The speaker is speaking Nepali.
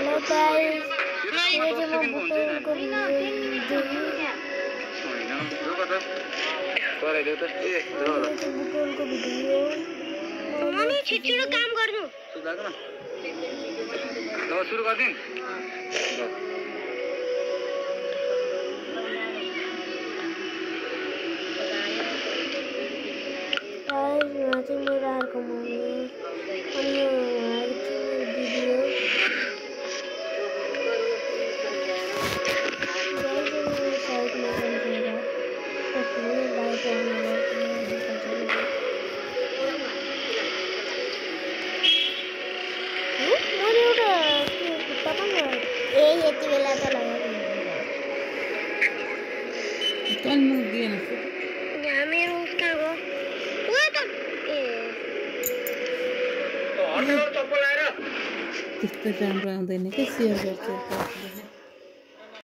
हेलो गाइस ये जो मैं बुटोल को वीडियो मम्मी छिटछिटो काम गर्नु सुरु गर्दिन यहाँ चाहिँ मेरो अर्को मम्मी अनि यहाँ चाहिँ भिडियो साइडमा मैले एउटा खुट्टा पनि यति बेला त यहाँ मेरो कहाँ गयो त्यस्तो राम्रो आउँदैन के सेयर गर्छ